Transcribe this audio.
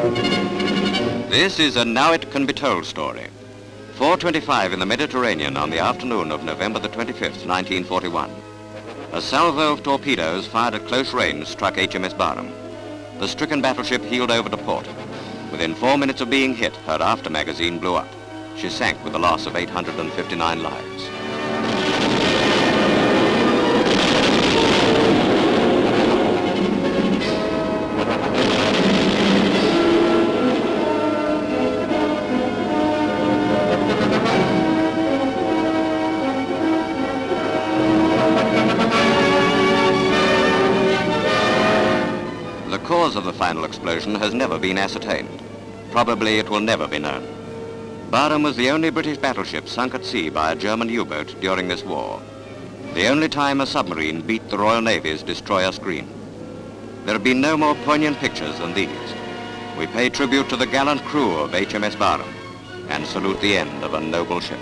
This is a Now It Can Be Told story. 4:25 in the Mediterranean on the afternoon of November the 25th, 1941. A salvo of torpedoes fired at close range struck HMS Barham. The stricken battleship heeled over to port. Within 4 minutes of being hit, her after magazine blew up. She sank with a loss of 859 lives. The cause of the final explosion has never been ascertained. Probably it will never be known. Barham was the only British battleship sunk at sea by a German U-boat during this war. The only time a submarine beat the Royal Navy's destroyer screen. There have been no more poignant pictures than these. We pay tribute to the gallant crew of HMS Barham and salute the end of a noble ship.